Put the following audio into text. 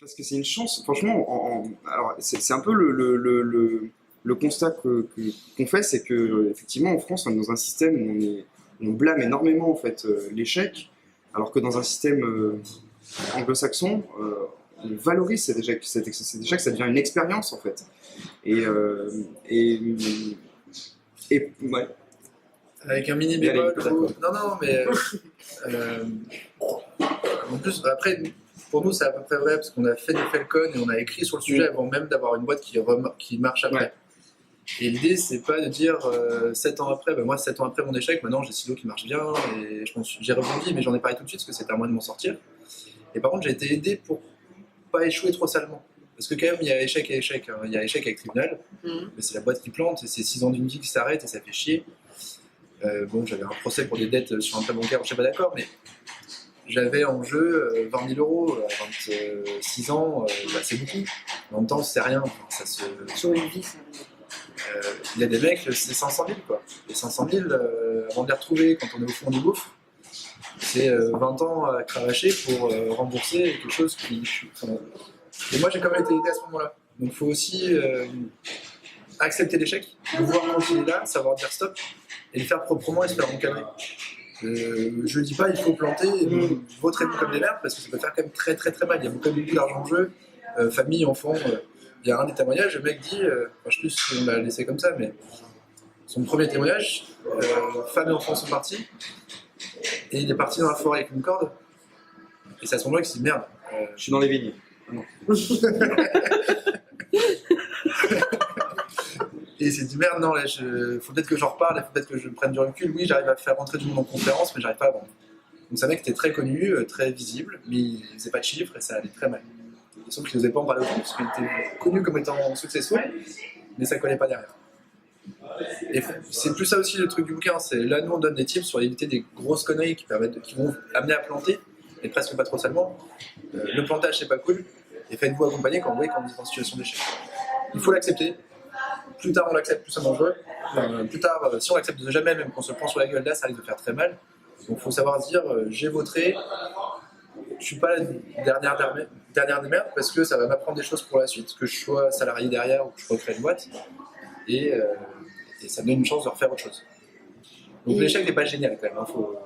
Parce que c'est une chance, franchement, alors c'est un peu le constat qu'on fait, c'est que effectivement en France, on est dans un système où on blâme énormément en fait l'échec, alors que dans un système anglo-saxon, on valorise cet échec, ça devient une expérience en fait. Et, euh, et, ouais. Avec un mini Et allez, bémol. d'accord. Non, mais euh, en plus, après, pour nous, c'est à peu près vrai parce qu'on a fait des Falcon et on a écrit sur le sujet avant même d'avoir une boîte qui marche après. Ouais. Et l'idée, c'est pas de dire 7 ans après, moi 7 ans après mon échec, maintenant j'ai Silo qui marche bien et j'ai rebondi, mais j'en ai parlé tout de suite parce que c'était un moyen de m'en sortir. Et par contre, j'ai été aidé pour pas échouer trop salement. Parce que quand même, il y a échec et échec. Hein. Il y a échec avec tribunal, mais c'est la boîte qui plante et c'est 6 ans d'une vie qui s'arrête et ça fait chier. Bon, j'avais un procès pour des dettes sur un prêt bancaire, je suis pas d'accord, mais j'avais en jeu 20 000 euros à 26 ans, c'est beaucoup. En même temps, c'est rien. Enfin, ça se... Sur une vie, ça. Il y a des mecs, c'est 500 000 quoi. Et 500 000, avant de les retrouver quand on est au fond du gouffre, c'est 20 ans à cravacher pour rembourser quelque chose qui. Enfin, et moi j'ai quand même été aidé à ce moment-là. Donc il faut aussi accepter l'échec, le voir quand il est là, savoir dire stop et le faire proprement et se faire encadrer. Je ne dis pas il faut planter votre élu comme des merdes parce que ça peut faire quand même très très très mal. Il y a beaucoup d'argent en jeu, famille, enfants. Il y a un des témoignages, le mec dit, je sais plus si on l'a laissé comme ça, mais son premier témoignage, femme et enfants sont partis, et il est parti dans la forêt avec une corde, et c'est à ce moment-là qu'il se dit merde. Je suis dans les vignes. Ah non. Et il s'est dit merde, non, faut peut-être que j'en reparle, il faut peut-être que je prenne du recul. Oui, j'arrive à faire rentrer du monde en conférence, mais j'arrive pas à vendre. Donc c'est un mec qui était très connu, très visible, mais il faisait pas de chiffres et ça allait très mal. Sauf qu'il n'osait pas en parler autant, parce qu'il était connu comme étant successful, mais ça ne collait pas derrière. Et c'est plus ça aussi le truc du bouquin, c'est là nous on donne des tips sur éviter des grosses conneries qui vont amener à planter, mais presque pas trop seulement. Le plantage c'est pas cool, et faites-vous accompagner quand vous voyez qu'on est en situation d'échec. Il faut l'accepter, plus tard on l'accepte, plus c'est dangereux. Plus tard, si on l'accepte jamais, même qu'on se prend sur la gueule là, ça risque de faire très mal. Donc il faut savoir se dire, j'ai voté, je suis pas la dernière des merdes parce que ça va m'apprendre des choses pour la suite, que je sois salarié derrière ou que je recrée une boîte, et ça me donne une chance de refaire autre chose. Donc l'échec n'est pas génial quand même, hein, faut...